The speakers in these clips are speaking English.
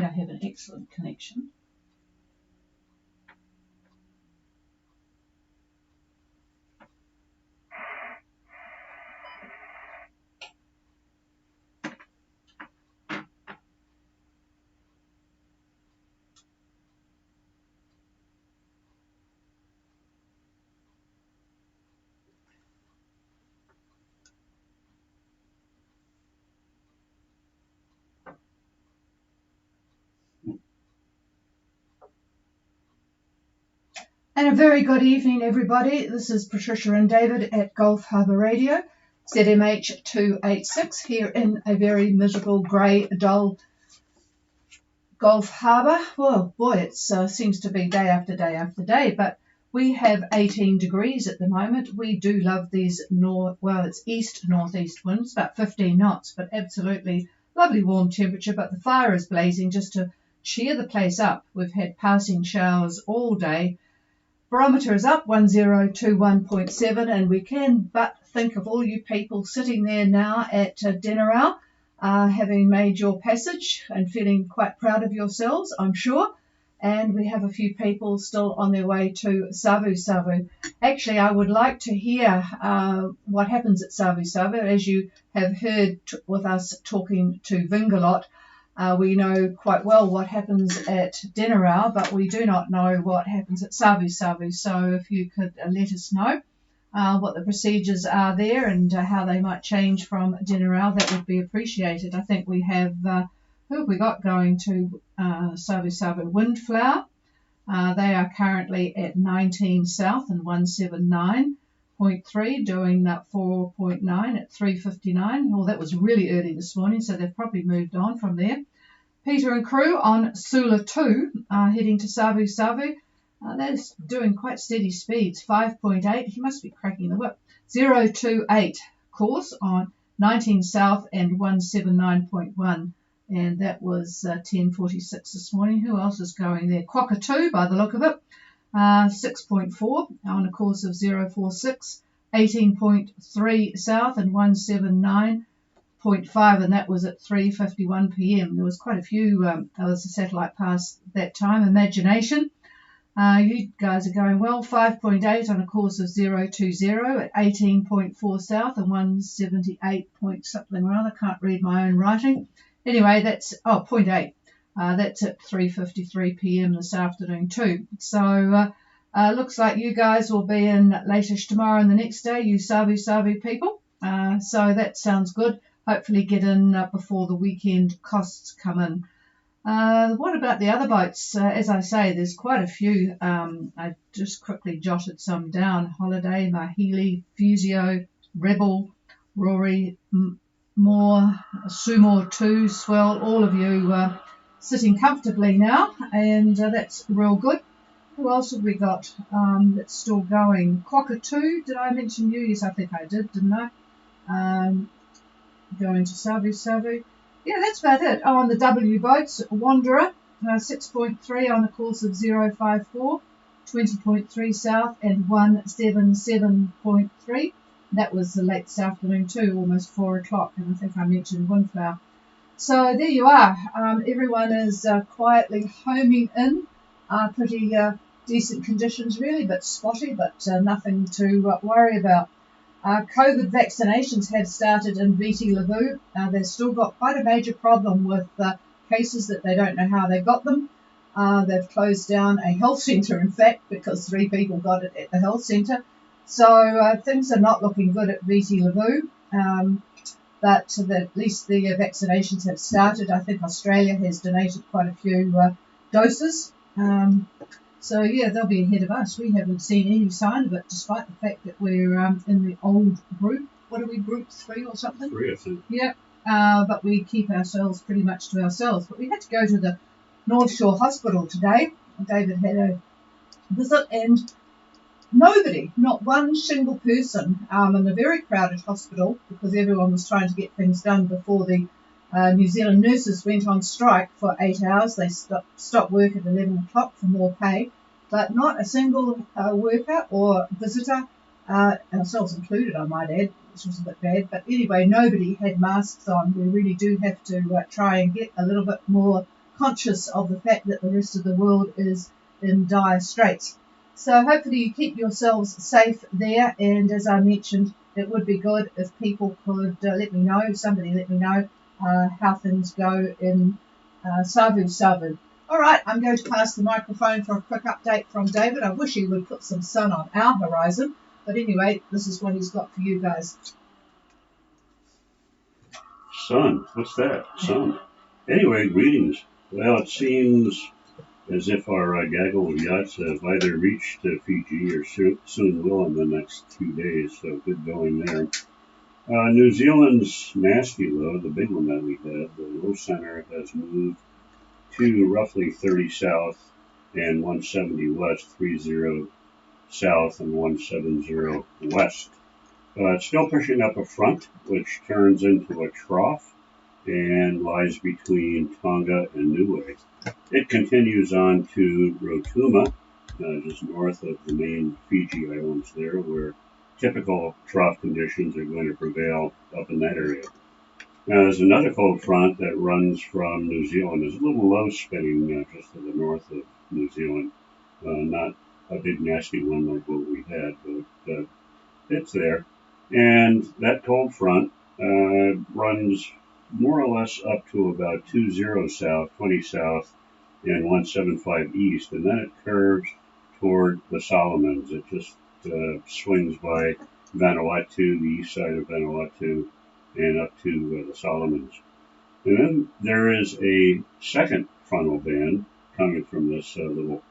think I have an excellent connection. And a very good evening, everybody. This is Patricia and David at Gulf Harbour Radio, ZMH 286, here in a very miserable, grey, dull Gulf Harbour. Well, boy, it seems to be day after day after day, but we have 18 degrees at the moment. We do love these it's east-northeast winds, about 15 knots, but absolutely lovely warm temperature. But the fire is blazing just to cheer the place up. We've had passing showers all day. Barometer is up 1021.7, and we can but think of all you people sitting there now at dinner hour, having made your passage and feeling quite proud of yourselves, I'm sure. And we have a few people still on their way to Savu Savu. Actually, I would like to hear what happens at Savu Savu. As you have heard with us talking to Vingalot, we know quite well what happens at dinner hour, but we do not know what happens at Savu Savu. So if you could let us know what the procedures are there and how they might change from dinner hour, that would be appreciated. I think we have, who have we got going to Savu Savu? Windflower. They are currently at 19 south and 179.3, doing that 4.9 at 3:59. Well, that was really early this morning, so they've probably moved on from there. Peter and crew on Sula 2, heading to Savu Savu. They're doing quite steady speeds, 5.8. He must be cracking the whip. 028 course on 19 south and 179.1. And that was 10:46 this morning. Who else is going there? Cockatoo, by the look of it. 6.4 on a course of 046. 18.3 south and 179.5, and that was at 3:51 p.m. There was quite a few others, a satellite pass that time. Imagination. You guys are going well. 5.8 on a course of 020 at 18.4 south and 178 point something or other. Can't read my own writing. Anyway, that's 0.8. That's at 3:53 p.m. this afternoon too. So looks like you guys will be in latish tomorrow and the next day, you Savu Savu people. So that sounds good. Hopefully get in before the weekend costs come in. What about the other boats? As I say, there's quite a few. I just quickly jotted some down. Holiday, Mahili, Fusio, Rebel, Rory, Moore, Sumo 2, Swell, all of you sitting comfortably now, and that's real good. Who else have we got that's still going? Cockatoo, did I mention you? Yes, I think I did, didn't I? Going to Savu Savu. Yeah, that's about it. Oh, on the W boats, Wanderer, 6.3 on a course of 054, 20.3 south and 177.3. That was late this afternoon too, almost 4 o'clock, and I think I mentioned Windflower. So there you are. Everyone is quietly homing in. Pretty decent conditions really, but spotty, but nothing to worry about. COVID vaccinations have started in Viti Levu. They've still got quite a major problem with cases that they don't know how they got them. They've closed down a health centre, in fact, because 3 people got it at the health centre. So things are not looking good at Viti Levu, but at least the vaccinations have started. I think Australia has donated quite a few doses. So, yeah, they'll be ahead of us. We haven't seen any sign of it, despite the fact that we're in the old group. What are we, group 3 or something? 3, I think. Yeah, but we keep ourselves pretty much to ourselves. But we had to go to the North Shore Hospital today. David had a visit, and nobody, not one single person in a very crowded hospital, because everyone was trying to get things done before the New Zealand nurses went on strike for 8 hours. They stopped work at 11 o'clock for more pay, but not a single worker or visitor, ourselves included, I might add, which was a bit bad. But anyway, nobody had masks on. We really do have to try and get a little bit more conscious of the fact that the rest of the world is in dire straits. So hopefully you keep yourselves safe there, and as I mentioned, it would be good if people could somebody let me know how things go in Savu. All right, I'm going to pass the microphone for a quick update from David. I wish he would put some sun on our horizon, but anyway, this is what he's got for you guys. Sun? What's that? Sun. Anyway, greetings. Well, it seems as if our gaggle of yachts have either reached Fiji or soon will in the next 2 days, so good going there. New Zealand's nasty low, the big one that we had, the low center has moved to roughly 30 south and 170 west, 30 south and 170 west. It's still pushing up a front, which turns into a trough and lies between Tonga and Niue. It continues on to Rotuma, just north of the main Fiji Islands there, where typical trough conditions are going to prevail up in that area. Now, there's another cold front that runs from New Zealand. There's a little low spinning just to the north of New Zealand. Not a big nasty one like what we had, but it's there. And that cold front runs more or less up to about 20 south, 20 south, and 175 east, and then it curves toward the Solomons. It just swings by Vanuatu, the east side of Vanuatu, and up to the Solomons. And then there is a second frontal band coming from this little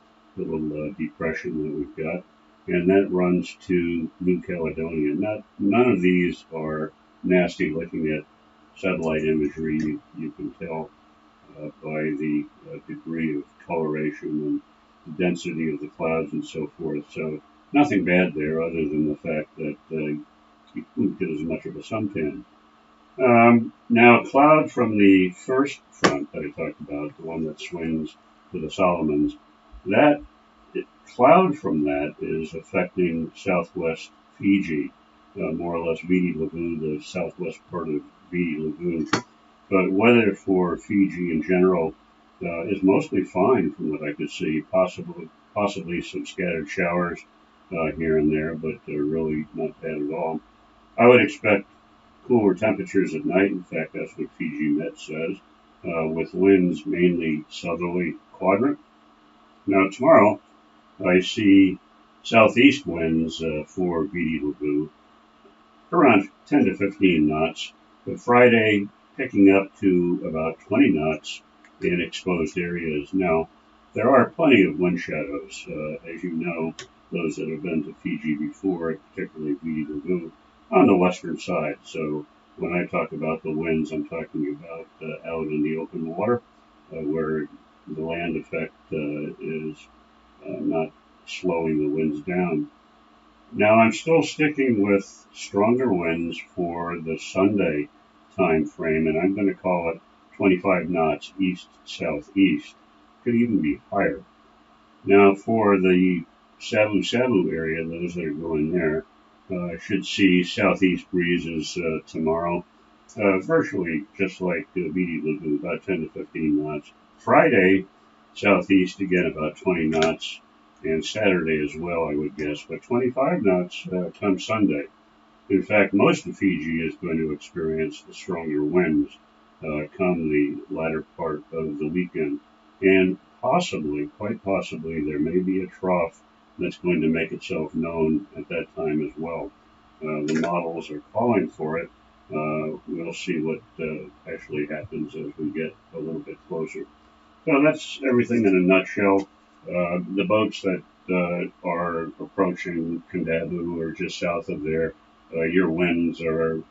depression that we've got, and that runs to New Caledonia. None of these are nasty. Looking at satellite imagery, you can tell by the degree of coloration and the density of the clouds and so forth. So nothing bad there other than the fact that you won't get as much of a suntan. Now, cloud from the first front that I talked about, the one that swings to the Solomons, that cloud from that is affecting southwest Fiji, more or less Viti Levu, the southwest part of Viti Levu. But weather for Fiji in general is mostly fine from what I could see, possibly some scattered showers here and there, but they're really not bad at all. I would expect cooler temperatures at night. In fact, that's what Fiji Met says, with winds mainly southerly quadrant. Now, tomorrow, I see southeast winds for Viti Levu, around 10 to 15 knots, but Friday picking up to about 20 knots in exposed areas. Now, there are plenty of wind shadows, as you know, those that have been to Fiji before, particularly Viti Levu, on the western side. So when I talk about the winds, I'm talking about out in the open water, where the land effect is not slowing the winds down. Now, I'm still sticking with stronger winds for the Sunday time frame, and I'm going to call it 25 knots east-southeast. Could even be higher. Now, for the Savu area, those that are going there, should see southeast breezes tomorrow, virtually just like Viti Levu, about 10 to 15 knots. Friday, southeast again about 20 knots, and Saturday as well, I would guess, but 25 knots come Sunday. In fact, most of Fiji is going to experience the stronger winds come the latter part of the weekend, and quite possibly, there may be a trough that's going to make itself known at that time as well. The models are calling for it. We'll see what actually happens as we get a little bit closer. So that's everything in a nutshell. The boats that are approaching Kondabu or just south of there, your winds are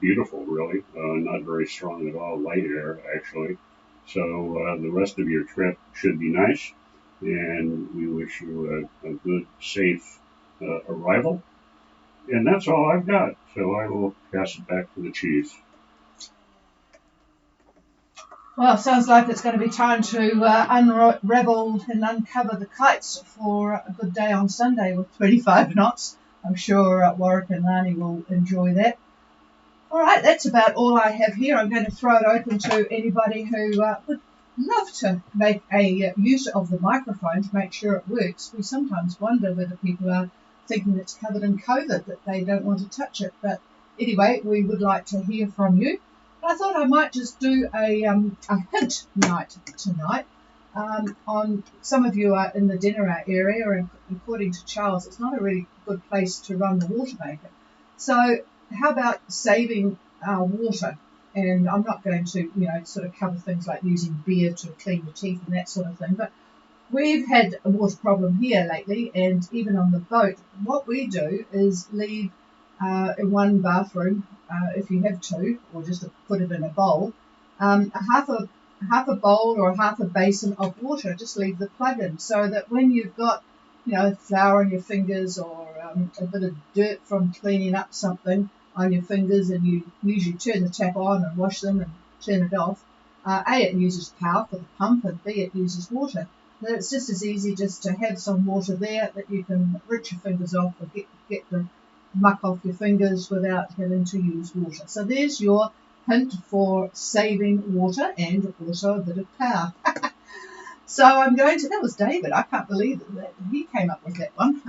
beautiful, really. Not very strong at all, light air, actually. So the rest of your trip should be nice, and we wish you a good, safe arrival. And that's all I've got, so I will pass it back to the chief. Well, sounds like it's going to be time to unravel and uncover the kites for a good day on Sunday with 25 knots. I'm sure Warwick and Lani will enjoy that. All right, that's about all I have here. I'm going to throw it open to anybody who would love to make a use of the microphone to make sure it works. We sometimes wonder whether people are thinking it's covered in COVID, that they don't want to touch it. But anyway, we would like to hear from you. I thought I might just do a hint night tonight. On some of you are in the Denera area, and according to Charles, it's not a really good place to run the water maker. So how about saving water? And I'm not going to, sort of cover things like using beer to clean your teeth and that sort of thing. But we've had a water problem here lately, and even on the boat, what we do is leave in one bathroom, if you have two, or just put it in a bowl, half a bowl or half a basin of water. Just leave the plug in, so that when you've got, flour on your fingers, or a bit of dirt from cleaning up something on your fingers, and you usually turn the tap on and wash them and turn it off. A, it uses power for the pump, and B, it uses water. And it's just as easy just to have some water there that you can rinse your fingers off, or get the muck off your fingers without having to use water. So there's your hint for saving water, and also a bit of power. So that was David. I can't believe that he came up with that one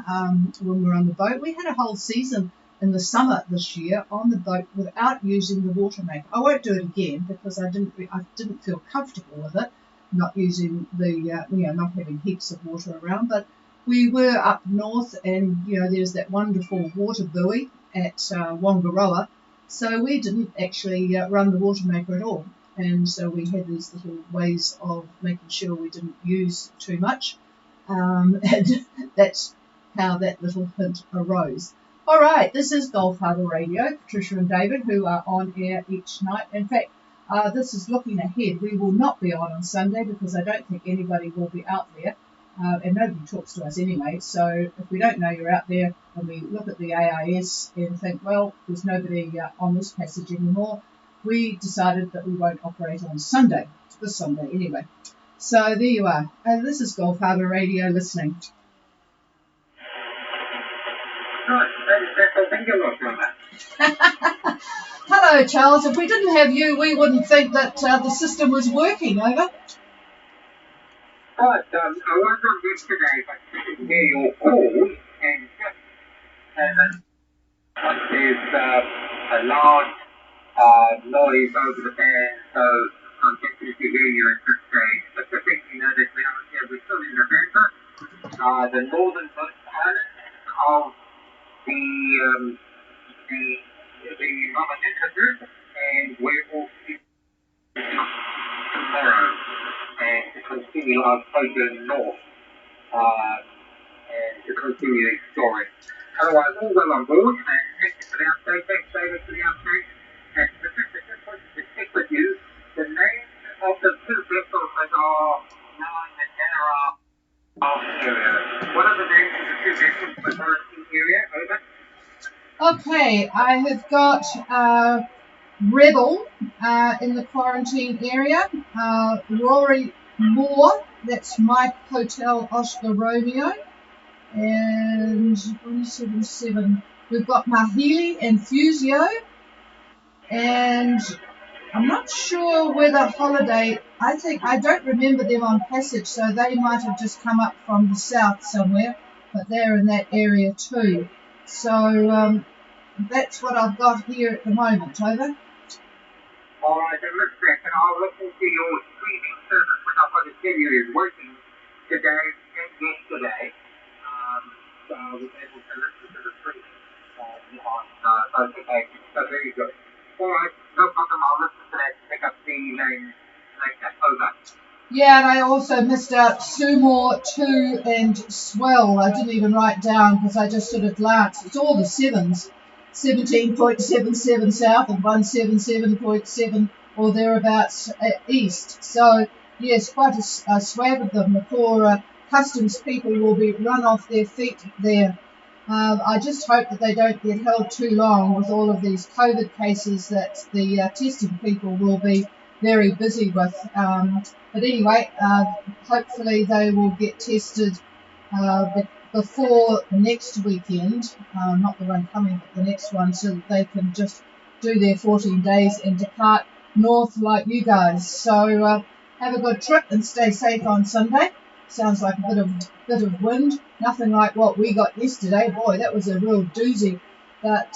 when we were on the boat. We had a whole season in the summer this year on the boat without using the water maker. I won't do it again because I didn't feel comfortable with it, not using the not having heaps of water around. But we were up north, and there's that wonderful water buoy at Wongaroa, so we didn't actually run the water maker at all. And so we had these little ways of making sure we didn't use too much, and that's how that little hint arose. All right, this is Gulf Harbour Radio, Patricia and David, who are on air each night. In fact, this is looking ahead. We will not be on Sunday because I don't think anybody will be out there, and nobody talks to us anyway. So if we don't know you're out there, and we look at the AIS and think, well, there's nobody on this passage anymore, we decided that we won't operate on Sunday, this Sunday anyway. So there you are. This is Gulf Harbour Radio listening. Hello, Charles. If we didn't have you, we wouldn't think that the system was working, over. Right, I was on yesterday, but hear your call, and there's a large noise over the band, so I'm getting to hear you at this stage. But the thing that we're still in November, the northern island of the Mama Ninja group, and we're all tomorrow, and to continue our sojourn north, and to continue exploring. Otherwise, all well on board, and thank you for the update. Thanks, David, for the update. And Patricia, just wanted to check with you the names of the two vessels that are now in the Denera area. What are the names of the two vessels that are in the area? Over. Okay, I have got Rebel in the quarantine area, Rory Moore, that's Mike Hotel Oscar Romeo, and 177. We've got Mahili and Fusio, and I'm not sure whether Holiday, I don't remember them on passage, so they might have just come up from the south somewhere, but they're in that area too. So that's what I've got here at the moment, over. All right, then let's check, and I'll listen to your streaming service, which I've got to tell you is working today and yesterday. So I was able to listen to the streaming on both occasions. So very good. All right, no problem. I'll listen to that to pick up the name later. Over. Yeah, and I also missed out Sumor 2 and Swell. I didn't even write down because I just sort of glanced. It's all the sevens. 17.77 south and 177.7 or thereabouts east. So, yes, quite a swag of them. The poor customs people will be run off their feet there. I just hope that they don't get held too long with all of these COVID cases that the testing people will be very busy with. But anyway, hopefully they will get tested before next weekend, not the one coming, but the next one, so that they can just do their 14 days and depart north like you guys. So Have a good trip and stay safe on Sunday. Sounds like a bit of wind. Nothing like what we got yesterday. Boy, that was a real doozy. But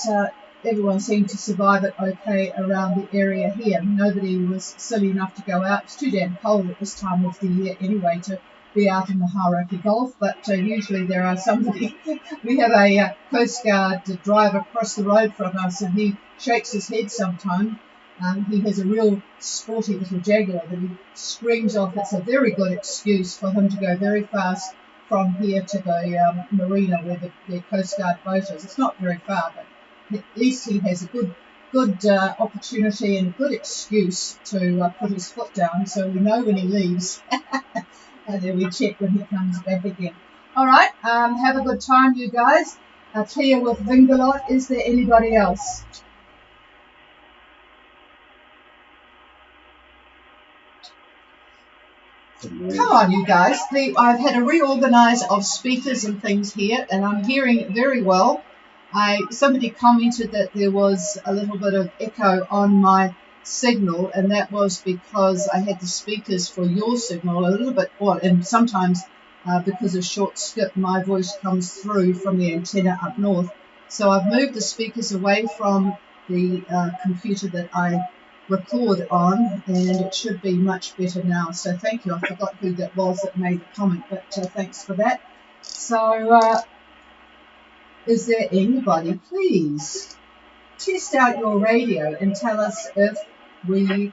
everyone seemed to survive it okay around the area here. Nobody was silly enough to go out. It's too damn cold at this time of the year anyway to be out in the Hauraki Gulf, but usually there are somebody. We have a Coast Guard driver across the road from us, and he shakes his head sometimes. He has a real sporty little Jaguar that he screams off. It's a very good excuse for him to go very fast from here to the marina where the Coast Guard boat is. It's not very far, but at least he has a good opportunity and a good excuse to put his foot down, so we know when he leaves. And then we check when he comes back again. All right, have a good time, you guys. Clear with Vingalot. Is there anybody else? Come on, you guys. I've had a reorganise of speakers and things here, and I'm hearing it very well. Somebody commented that there was a little bit of echo on my signal, and that was because I had the speakers for your signal a little bit, and sometimes because of short skip, my voice comes through from the antenna up north. So I've moved the speakers away from the computer that I record on, and it should be much better now. So thank you. I forgot who that was that made the comment, but thanks for that. So is there anybody, please test out your radio and tell us if we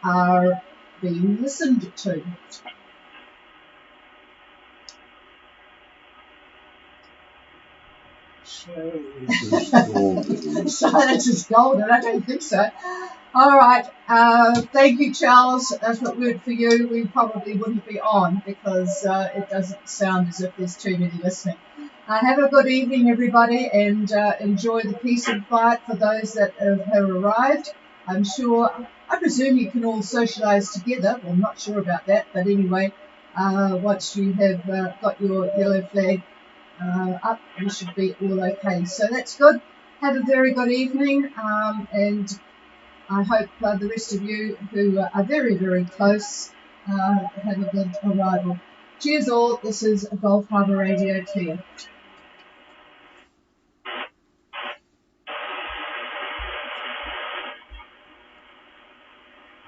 are being listened to. Silence is golden. I don't think so. All right. Thank you, Charles. If it weren't for you, we probably wouldn't be on because it doesn't sound as if there's too many listening. Have a good evening, everybody, and enjoy the peace and quiet for those that have arrived. I presume you can all socialise together. Well, I'm not sure about that, but anyway, once you have got your yellow flag up, you should be all okay. So that's good. Have a very good evening, and I hope the rest of you who are very, very close have a good arrival. Cheers all. This is Gulf Harbour Radio Clear.